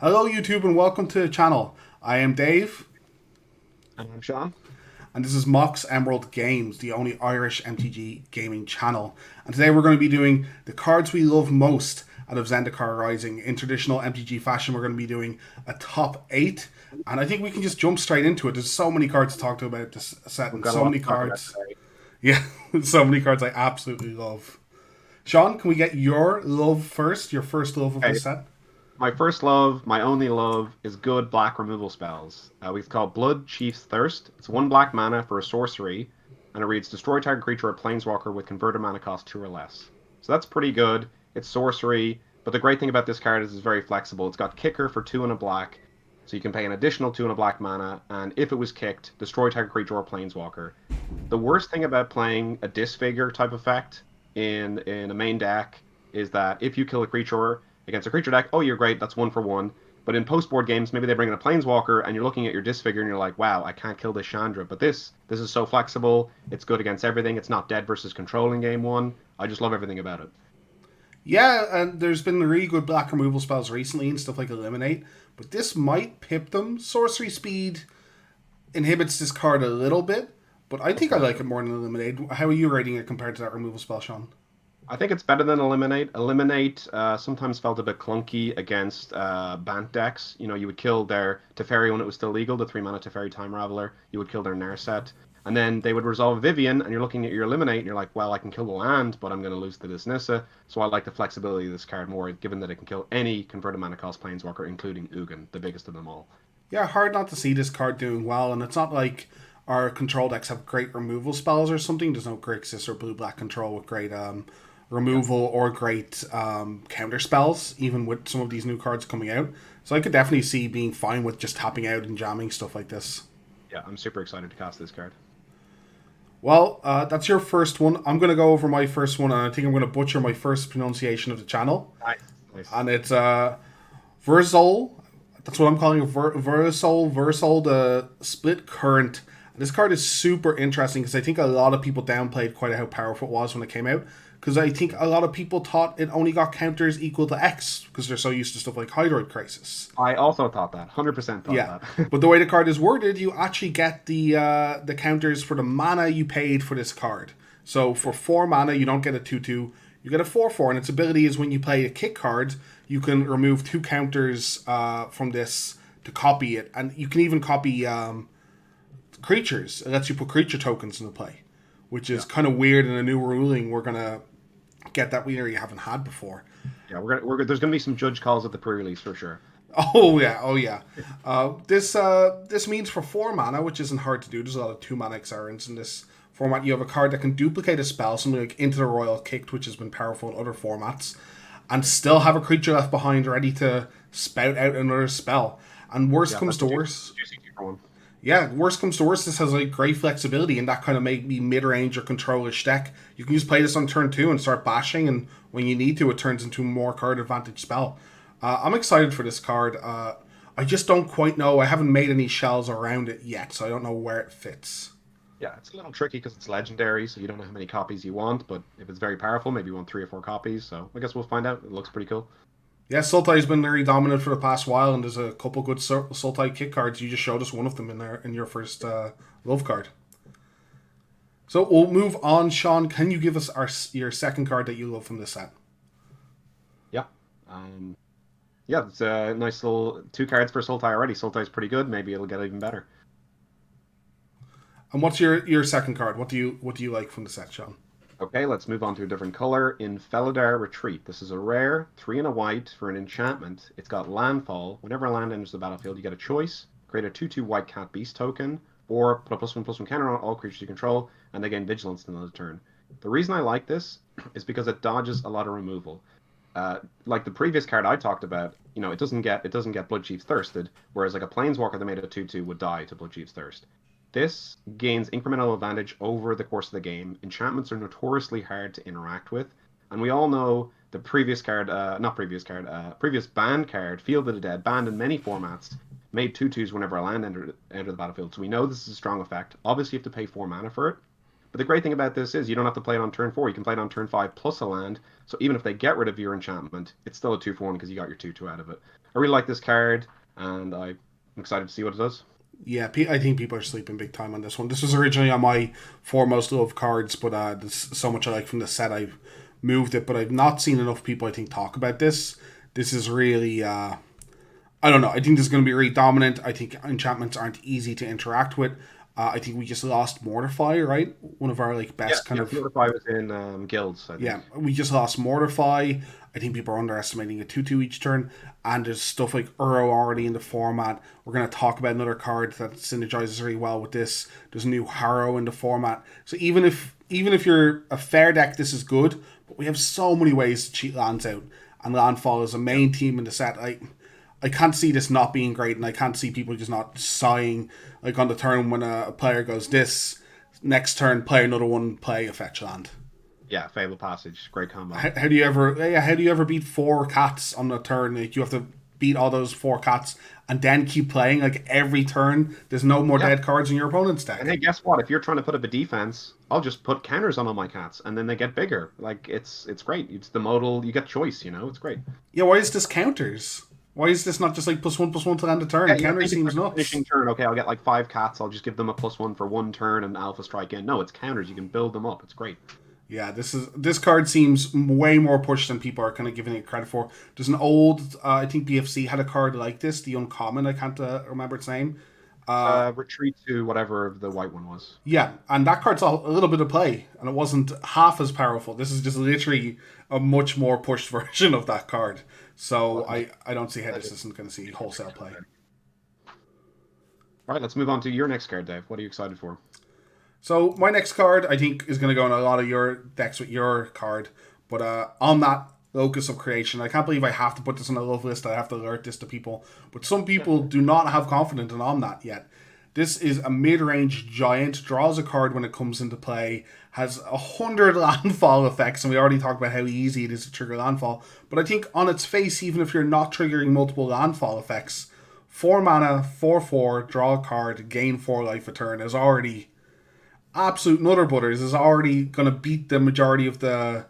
Hello, YouTube, and welcome to the channel. I am Dave, I'm Sean. and this is Mox Emerald Games, the only Irish MTG gaming channel. And today we're going to be doing the cards we love most out of Zendikar Rising. In traditional MTG fashion, we're going to be doing a top 8. And I think we can just jump straight into it. There's so many cards to talk to about this set, We've and got a so lot many to talk about cards. today. Yeah, so many cards I absolutely love. Sean, can we get your love first? Your first love of Okay, this set? my first love, my only love, is good black removal spells. We've called Blood Chief's Thirst. It's one black mana for a sorcery, and it reads destroy target creature or planeswalker with converted mana cost 2 or less. So that's pretty good. It's sorcery, but the great thing about this card is it's very flexible. It's got kicker for 2 and a black, so you can pay an additional 2 and a black mana, and if it was kicked, destroy target creature or planeswalker. The worst thing about playing a disfigure type effect in a main deck is that if you kill a creature against a creature deck, oh, you're great, that's 1 for 1. But in post board games, maybe they bring in a planeswalker and you're looking at your disfigure and you're like, wow, I can't kill this Chandra. But this is so flexible. It's good against everything. It's not dead versus control in game one. I just love everything about it. Yeah, and there's been really good black removal spells recently and stuff like Eliminate, but this might pip them. Sorcery Speed inhibits this card a little bit, but I think I Okay. like it more than Eliminate. How are you rating it compared to that removal spell, Sean? I think it's better than Eliminate. Eliminate sometimes felt a bit clunky against Bant decks. You know, you would kill their Teferi when it was still legal, the 3 mana Teferi Time Raveler. You would kill their Narset. And then they would resolve Vivian, and you're looking at your Eliminate, and you're like, well, I can kill the land, but I'm going to lose to this Nissa. So I like the flexibility of this card more, given that it can kill any converted mana cost Planeswalker, including Ugin, the biggest of them all. Yeah, hard not to see this card doing well, and it's not like our control decks have great removal spells or something. There's no Grixis or blue black control with great Yeah. removal or great counter spells, even with some of these new cards coming out. So I could definitely see being fine with just tapping out and jamming stuff like this. Yeah, I'm super excited to cast this card. Well, that's your first one. I'm going to go over my first one, and I think I'm going to butcher my first pronunciation of the channel. Nice. Nice. And it's Verisol. That's what I'm calling it. Verisol, the split current. This card is super interesting because I think a lot of people downplayed quite how powerful it was when it came out. Because I think a lot of people thought it only got counters equal to X because they're so used to stuff like Hydroid Crisis. I also thought that. 100% thought Yeah, that. but the way the card is worded, you actually get the counters for the mana you paid for this card. So for 4 mana, you don't get a 2/2. You get a 4/4, and its ability is when you play a kick card, you can remove 2 counters from this to copy it, and you can even copy creatures. It lets you put creature tokens into play, which is Yeah. kind of weird in a new ruling. We're gonna get that we really haven't had before. Yeah, there's gonna be some judge calls at the pre-release for sure. Oh yeah, oh yeah. This means for 4 mana, which isn't hard to do. There's a lot of 2 mana Xyrants in this format. You have a card that can duplicate a spell, something like Into the Royal Kicked, which has been powerful in other formats, and still have a creature left behind ready to spout out another spell. And worst Yeah, comes that's to a worst, juicy keeper one. yeah, worst comes to worst, this has like great flexibility, and that kind of maybe mid-range or controlish deck. You can just play this on turn 2 and start bashing, and when you need to, it turns into a more card advantage spell. I'm excited for this card. I just don't quite know. I haven't made any shells around it yet, so I don't know where it fits. Yeah, it's a little tricky because it's legendary, so you don't know how many copies you want. But if it's very powerful, maybe you want 3 or 4 copies. So I guess we'll find out. It looks pretty cool. Yeah, Sultai's been very dominant for the past while, and there's a couple good Sultai kick cards. You just showed us one of them in there in your first love card. So we'll move on. Sean, can you give us your second card that you love from this set? Yeah. Um, yeah, it's a nice little 2 cards for Sultai already. Sultai's pretty good. Maybe it'll get even better. And what's your second card? What do you like from the set, Sean? Okay, let's move on to a different color. In Felidar Retreat, this is a rare 3 and a white for an enchantment. It's got landfall. Whenever a land enters the battlefield, you get a choice. Create a 2/2 white cat beast token, or put a +1/+1 counter on all creatures you control, and they gain vigilance in another turn. The reason I like this is because it dodges a lot of removal. Like the previous card I talked about, it doesn't get Blood Chief's Thirsted, whereas like a Planeswalker that made a 2/2 would die to Blood Chief's Thirst. This gains incremental advantage over the course of the game. Enchantments are notoriously hard to interact with, and we all know the previous card, not previous card, previous banned card, Field of the Dead, banned in many formats, made 2/2s whenever a land entered the battlefield. So we know this is a strong effect. Obviously, you have to pay 4 mana for it, But the great thing about this is you don't have to play it on turn 4. You can play it on turn 5 plus a land. So even if they get rid of your enchantment, it's still a 2 for 1 because you got your 2/2 out of it. I really like this card, and I'm excited to see what it does. Yeah, I think people are sleeping big time on this one. This was originally on my foremost loved cards, but there's so much I like from the set, I've moved it. But I've not seen enough people, I think, talk about this. This is really, I don't know. I think this is going to be really dominant. I think enchantments aren't easy to interact with. I think we just lost Mortify, right? One of our like Yeah, best kind yeah. of. Mortify was in guilds, I think. Yeah, we just lost Mortify. I think people are underestimating a 2/2 each turn. And there's stuff like Uro already in the format. We're going to talk about another card that synergizes really well with this. There's a new Harrow in the format. So even if you're a fair deck, this is good. But we have so many ways to cheat lands out. And landfall is a main team in the set. I can't see this not being great, and I can't see people just not sighing like on the turn when a player goes this. Next turn, play another one, play a fetch land. Yeah, Fable Passage, great combo. How do you ever? Yeah, how do you ever beat 4 cats on the turn? Like, you have to beat all those 4 cats and then keep playing like every turn. There's no more Yeah. dead cards in your opponent's And deck. hey, guess what? If you're trying to put up a defense, I'll just put counters on all my cats, and then they get bigger. Like it's great. It's the modal. You get choice. It's great. Yeah, why is this counters? Why is this not just like +1/+1 to end the turn? Yeah, Counter think it's seems like a nuts. finishing turn. Okay, I'll get like 5 cats. I'll just give them a +1 for 1 turn and Alpha Strike in. No, it's counters. You can build them up. It's great. Yeah, this card seems way more pushed than people are kind of giving it credit for. There's an old, I think BFC had a card like this, the uncommon. I can't remember its name. Retreat to whatever the white one was. Yeah, and that card's a little bit of play, and it wasn't half as powerful. This is just literally a much more pushed version of that card. So Well, I don't see how this isn't going to see wholesale play. All right, let's move on to your next card, Dave. What are you excited for? So my next card, I think, is going to go in a lot of your decks with your card. But on that Locus of Creation, I can't believe I have to put this on a love list. I have to alert this to people. But some people do not have confidence in on that yet. This is a mid-range giant, draws a card when it comes into play, has 100 landfall effects, and we already talked about how easy it is to trigger landfall. But I think on its face, even if you're not triggering multiple landfall effects, 4 mana, 4/4, draw a card, gain 4 life a turn is already absolute nutter butters. Is already going to beat the majority of aggro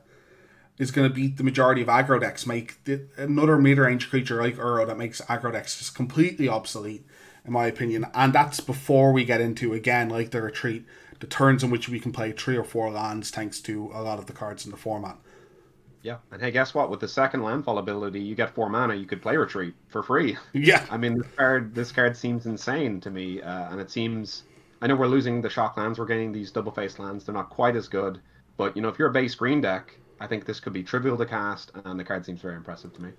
decks. Make another mid-range creature like Uro that makes aggro decks just completely obsolete, in my opinion. And that's before we get into, again, like the Retreat, the turns in which we can play 3 or 4 lands thanks to a lot of the cards in the format. Yeah, and hey, guess what? With the second landfall ability, you get 4 mana. You could play Retreat for free. Yeah. I mean, this card seems insane to me, and it seems. I know we're losing the shock lands. We're getting these double face lands. They're not quite as good, but if you're a base green deck, I think this could be trivial to cast, and the card seems very impressive to me.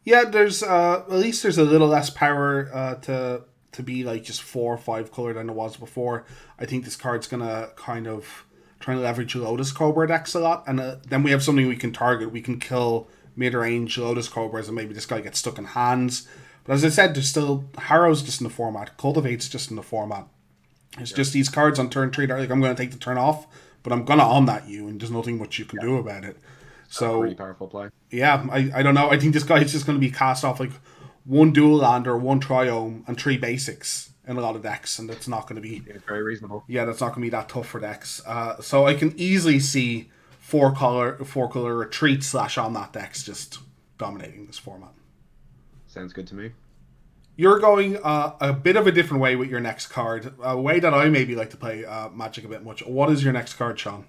Yeah, there's at least there's a little less power to be like just 4 or 5 color than it was before. I think this card's gonna kind of try and leverage Lotus Cobra decks a lot, and then we have something we can target. We can kill mid-range Lotus Cobras, and maybe this guy gets stuck in hands. But as I said, there's still Harrow's just in the format, Cultivate's just in the format. It's just these cards on turn 3 that are like, I'm going to take the turn off, but I'm going to on that you, and there's nothing much you can do about it. So Pretty powerful play. yeah, I don't know. I think this guy's just going to be cast off like 1 dual land or 1 triome and 3 basics in a lot of decks, and that's not going to be. It's very reasonable. Yeah, that's not going to be that tough for decks. So I can easily see 4 color Retreat / on that decks just dominating this format. Sounds good to me. You're going a bit of a different way with your next card, a way that I maybe like to play Magic a bit much. What is your next card, Sean?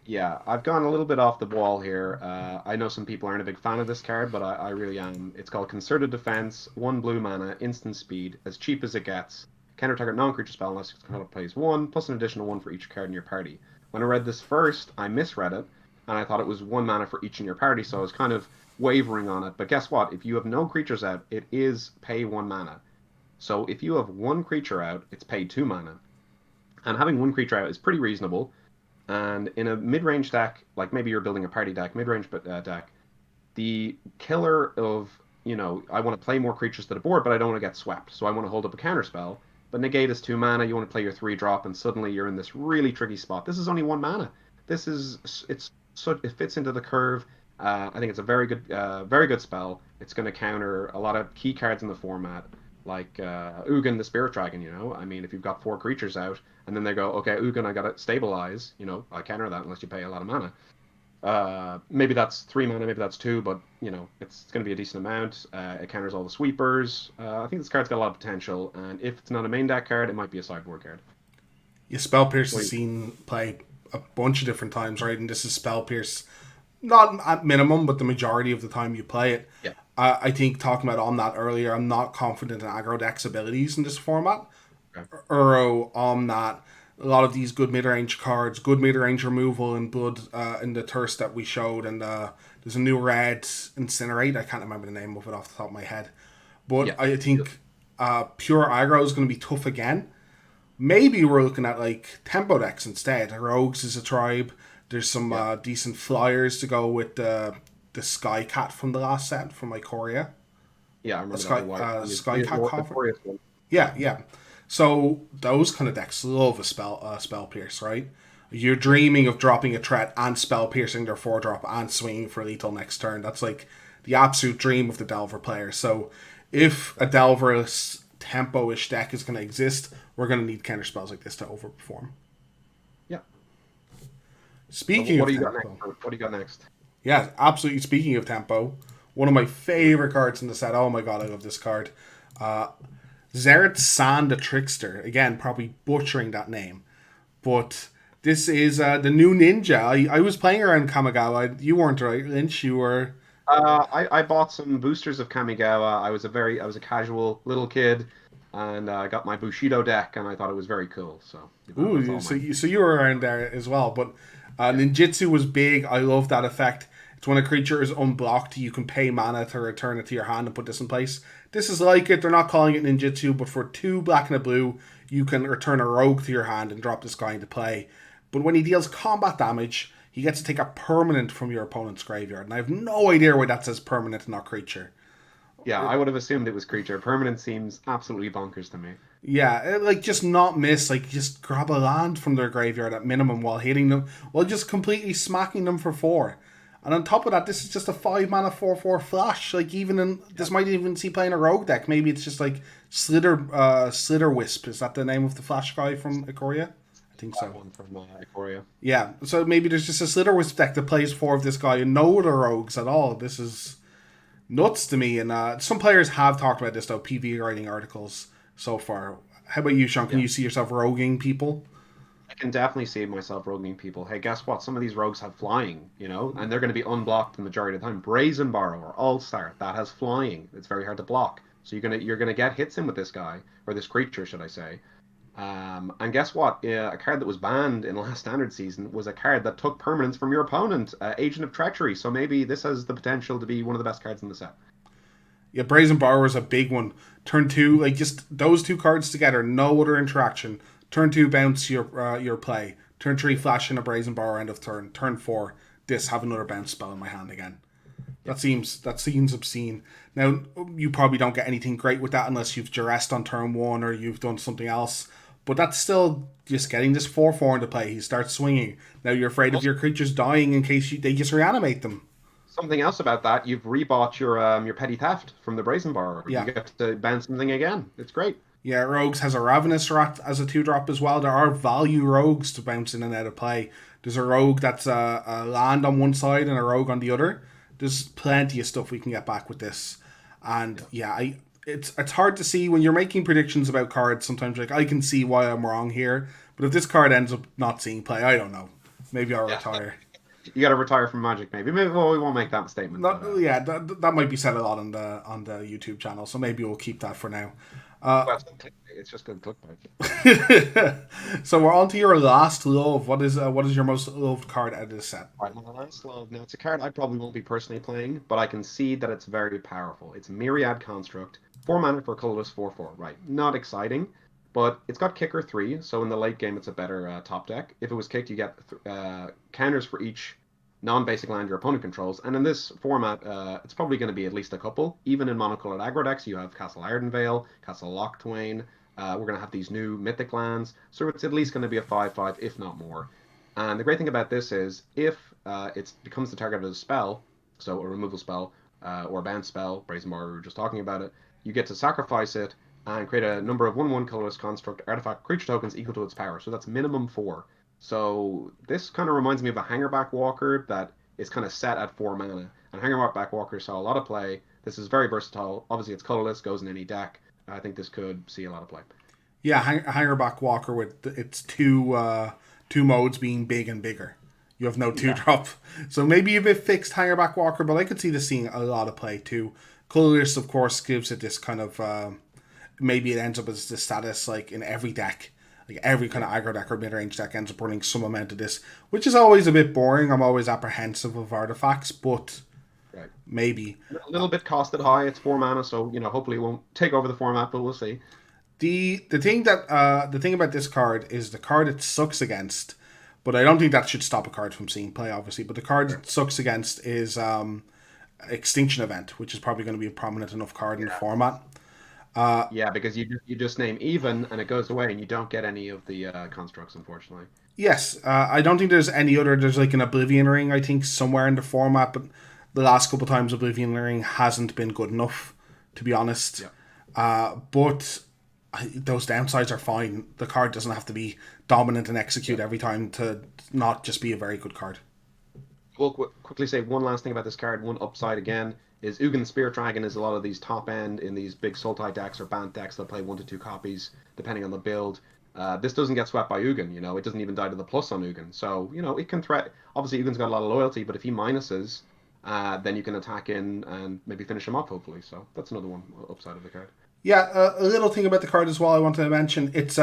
Yeah, I've gone a little bit off the wall here. I know some people aren't a big fan of this card, but I really am. It's called Concerted Defense, 1 blue mana, instant speed, as cheap as it gets. Counter target non-creature spell unless your opponent plays 1, plus an additional 1 for each card in your party. When I read this first, I misread it, and I thought it was 1 mana for each in your party, so I was kind of wavering on it. But guess what? If you have no creatures out, it is pay 1 mana. So if you have 1 creature out, it's pay 2 mana. And having 1 creature out is pretty reasonable. And in a mid-range deck, like maybe you're building a party deck, mid-range deck, the killer of, I want to play more creatures to the board, but I don't want to get swept. So I want to hold up a counter spell. But negate is 2 mana, you want to play your 3-drop, and suddenly you're in this really tricky spot. This is only 1 mana. It fits into the curve. I think it's a very good spell. It's going to counter a lot of key cards in the format. like Ugin the Spirit Dragon, you know? I mean, if you've got 4 creatures out, and then they go, okay, Ugin, I gotta stabilize, you know, I counter that unless you pay a lot of mana. Maybe that's 3 mana, maybe that's 2, but, you know, it's going to be a decent amount. It counters all the sweepers. I think this card's got a lot of potential, and if it's not a main deck card, it might be a sideboard card. Yeah, Spell Pierce has Wait, seen play a bunch of different times, right? And this is Spell Pierce, not at minimum, but the majority of the time you play it. yeah, I think talking about on that earlier, I'm not confident in aggro deck's abilities in this format. okay. Uro, Omnat, a lot of these good mid-range cards, good mid-range removal in Blood, in the Thirst that we showed, and there's a new red Incinerate. I can't remember the name of it off the top of my head, but Yeah. I think pure aggro is going to be tough again. Maybe we're looking at like tempo decks instead. Rogues is a tribe. There's some Yeah. decent flyers to go with the Sky Cat from the last set from Ikoria. Yeah, I remember that one. Sky Cat The Coffin. Glorious one. Yeah, yeah. So those kind of decks love a spell pierce, right? You're dreaming of dropping a threat and spell piercing their 4-drop and swinging for lethal next turn. That's like the absolute dream of the Delver player. So if a Delverless tempo-ish deck is going to exist, we're going to need counter spells like this to overperform. Yeah. So Speaking what of do you got tempo, next? What do you got next? yeah, absolutely. Speaking of tempo, one of my favorite cards in the set. Oh my god, I love this card. Sanda Trickster. Again, probably butchering that name. But this is the new ninja. I was playing around Kamigawa. You weren't, right, Lynch? You were. I bought some boosters of Kamigawa. I was a casual little kid, and I got my Bushido deck, and I thought it was very cool. So that's Ooh, all mine. so you were around there as well. But Yeah. ninjutsu was big. I love that effect. It's when a creature is unblocked, you can pay mana to return it to your hand and put this in place. This is like it. They're not calling it ninjutsu, but for 2 black and a blue, you can return a rogue to your hand and drop this guy into play. But when he deals combat damage, he gets to take a permanent from your opponent's graveyard. And I have no idea why that says permanent and not creature. Yeah, I would have assumed it was creature. Permanent seems absolutely bonkers to me. Yeah, like just not miss, like just grab a land from their graveyard at minimum while hitting them, while just completely smacking them for 4. And on top of that, this is just a 5 mana 4/4 flash. Like even in this might even see playing a rogue deck. Maybe it's just like Slither Wisp. Is that the name of the flash guy from Ikoria? I think That so. one from Ikoria. Yeah. So maybe there's just a Slither Wisp deck that plays 4 of this guy and no other rogues at all. This is nuts to me. And some players have talked about this though, PV writing articles so far. How about you, Sean? Can Yeah. you see yourself roguing people? I can definitely see myself roguing people. Hey, guess what? Some of these rogues have flying, you know, and they're going to be unblocked the majority of the time. Brazen Borrower, All Star, that has flying. It's very hard to block. So you're gonna get hits in with this guy or this creature, should I say? And guess what? A card that was banned in last standard season was a card that took permanence from your opponent, Agent of Treachery. So maybe this has the potential to be one of the best cards in the set. Yeah, Brazen Borrower is a big one. Turn 2, like just those 2 cards together, no other interaction. Turn 2, bounce your play. Turn 3, flash in a Brazen Borrower, end of turn. Turn 4, this, have another bounce spell in my hand again. Yeah. That seems obscene. Now you probably don't get anything great with that unless you've duressed on turn 1 or you've done something else. But that's still just getting this 4/4 into play. He starts swinging. Now you're afraid of your creatures dying in case they just reanimate them. Something else about that, you've rebought your Petty Theft from the Brazen Borrower. You Yeah. get to ban something again. It's great. Yeah, Rogues has a Ravenous Rat as a 2-drop as well. There are value Rogues to bounce in and out of play. There's a Rogue that's a land on one side and a Rogue on the other. There's plenty of stuff we can get back with this. And yeah, it's hard to see when you're making predictions about cards. Sometimes like I can see why I'm wrong here, but if this card ends up not seeing play, I don't know. Maybe I'll Yeah. retire. You got to retire from Magic, maybe. Maybe well, we won't make that statement. Not, But, yeah, that might be said a lot on the YouTube channel, so maybe we'll keep that for now. well, it's just good clickbait. So we're on to your last love. What is your most loved card out of this set? Right, my last love. Now, it's a card I probably won't be personally playing, but I can see that it's very powerful. It's Myriad Construct. 4 mana for a colorless 4/4. Right, not exciting, but it's got Kicker 3, so in the late game it's a better top deck. If it was kicked, you get counters for each non-basic land your opponent controls, and in this format, it's probably going to be at least a couple. Even in monocolored aggro decks, you have Castle Ardenvale, Castle Locktwain. We're going to have these new mythic lands, so it's at least going to be a 5/5, if not more. And the great thing about this is, if it becomes the target of a spell, so a removal spell or a bounce spell, Brazen Borrower, we were just talking about it, you get to sacrifice it, and create a number of 1/1 colorless construct artifact creature tokens equal to its power. So that's minimum 4. So this kind of reminds me of a Hangerback Walker that is kind of set at 4 mana. And Hangerback Walker saw a lot of play. This is very versatile. Obviously, it's colorless, goes in any deck. I think this could see a lot of play. Yeah, Hangerback Walker with its two modes being big and bigger. You have no 2-drop. So maybe a bit fixed Hangerback Walker, but I could see this seeing a lot of play too. Colorless, of course, gives it this kind of maybe it ends up as the status like in every deck. Like every kind of aggro deck or mid-range deck ends up running some amount of this, which is always a bit boring. I'm always apprehensive of artifacts, but Right. maybe. A little bit costed high. It's 4 mana, so hopefully it won't take over the format, but we'll see. The thing about this card is the card it sucks against, but I don't think that should stop a card from seeing play, obviously. But the card it sucks against is Extinction Event, which is probably going to be a prominent enough card in the format. Yeah, because you just name even and it goes away and you don't get any of the constructs, unfortunately. Yes, I don't think there's any other. There's like an Oblivion Ring, I think, somewhere in the format, but the last couple times Oblivion Ring hasn't been good enough, to be honest. But those downsides are fine. The card doesn't have to be dominant and execute every time to not just be a very good card. We'll quickly say one last thing about this card. One upside again is Ugin Spirit Dragon is a lot of these top end in these big Sultai decks or Bant decks that play 1 to 2 copies depending on the build. This doesn't get swept by Ugin, it doesn't even die to the plus on Ugin. So, it can threat. Obviously, Ugin's got a lot of loyalty, but if he minuses, then you can attack in and maybe finish him up, hopefully. So that's another one upside of the card. Yeah, a little thing about the card as well I wanted to mention. It's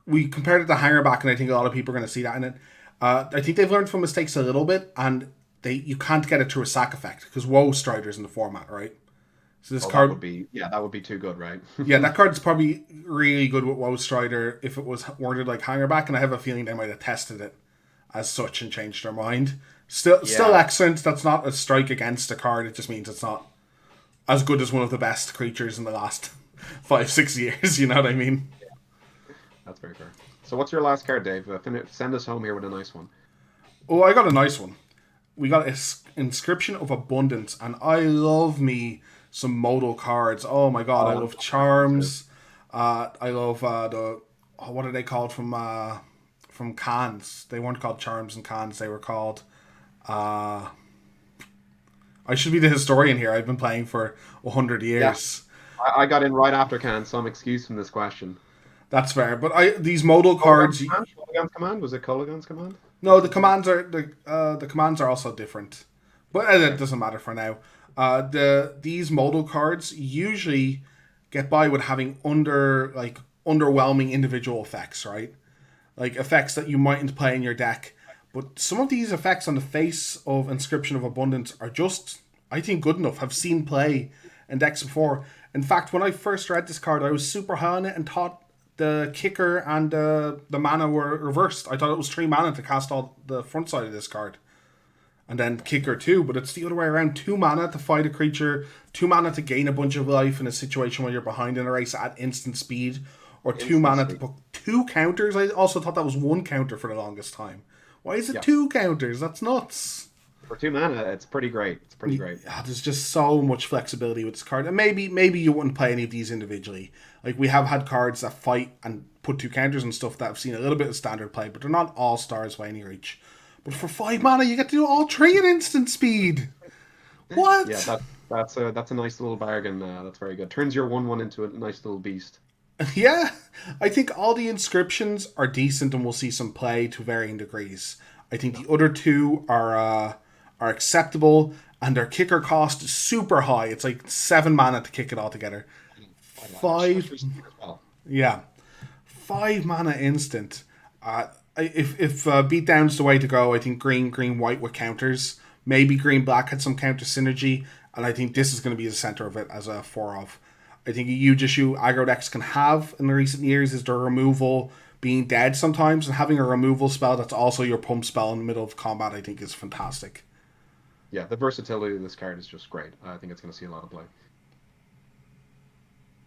we compared it to Hangerback, and I think a lot of people are going to see that in it. I think they've learned from mistakes a little bit, and you can't get it through a sack effect because Woe Strider's in the format, right? So this card that would be too good, right? yeah, that card's probably really good with Woe Strider if it was worded like Hangerback, and I have a feeling they might have tested it as such and changed their mind. Still excellent. That's not a strike against the card. It just means it's not as good as one of the best creatures in the last 5-6 years. You know what I mean? That's very fair. So what's your last card, Dave? Send us home here with a nice one. Oh, I got a nice one. We got Inscription of Abundance, and I love me some modal cards. Oh my god, I love Charms. I love what are they called from Cans? They weren't called Charms and Cans. They were called. I should be the historian here. I've been playing for 100 years. Yeah. I got in right after Can, so I'm excused from this question. That's fair, but these modal cards. Kolaghan's command? Was it Kolaghan's command? No, the commands are the commands are also different, but it doesn't matter for now. These modal cards usually get by with having underwhelming individual effects, right? Like effects that you mightn't play in your deck. But some of these effects on the face of Inscription of Abundance are just, I think, good enough. I've seen play in decks before. In fact, when I first read this card, I was super high on it and thought the kicker and the mana were reversed. I thought it was 3 mana to cast all the front side of this card. And then kicker 2, but it's the other way around. 2 mana to fight a creature, 2 mana to gain a bunch of life in a situation where you're behind in a race at instant speed, or 2 mana to put 2 counters. I also thought that was 1 counter for the longest time. Why is it 2 counters? That's nuts. For 2 mana, it's pretty great. It's pretty great. Yeah, there's just so much flexibility with this card. And maybe you wouldn't play any of these individually. Like, we have had cards that fight and put 2 counters and stuff that have seen a little bit of standard play, but they're not all stars by any reach. But for 5 mana, you get to do all 3 at instant speed. What? Yeah, that's a nice little bargain. That's very good. Turns your 1/1 into a nice little beast. Yeah, I think all the inscriptions are decent and we'll see some play to varying degrees. I think the other 2 are acceptable, and their kicker cost is super high. It's like 7 mana to kick it all together. 5, yeah, 5 mana instant. If beatdown's the way to go, I think green, white with counters. Maybe green, black had some counter synergy, and I think this is going to be the center of it as a 4-of. I think a huge issue aggro decks can have in the recent years is their removal being dead sometimes, and having a removal spell that's also your pump spell in the middle of combat, I think is fantastic. Yeah, the versatility of this card is just great. I think it's going to see a lot of play.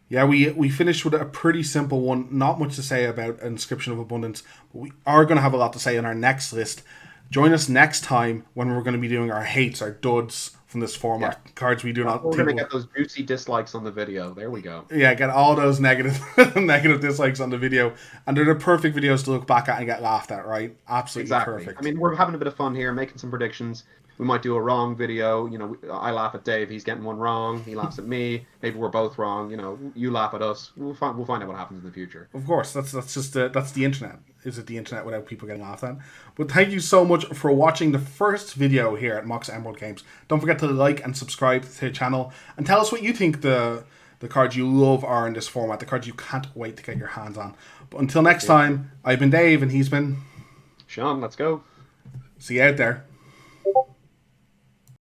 Yeah, we finished with a pretty simple one. Not much to say about Inscription of Abundance, but we are going to have a lot to say in our next list. Join us next time when we're going to be doing our hates, our duds from this format. Cards we do not We're think going to get those juicy dislikes on the video. There we go. Yeah, get all those negative negative dislikes on the video, and they're the perfect videos to look back at and get laughed at, right? Absolutely perfect. I mean, we're having a bit of fun here, making some predictions. We might do a wrong video. You know, I laugh at Dave. He's getting one wrong. He laughs at me. Maybe we're both wrong. You know, you laugh at us. We'll find out what happens in the future. Of course, that's just that's the internet. Is it the internet without people getting laughed at? But thank you so much for watching the first video here at Mox Emerald Games. Don't forget to like and subscribe to the channel, and tell us what you think the cards you love are in this format, the cards you can't wait to get your hands on. But until next time, I've been Dave, and he's been Sean. Let's go. See you out there.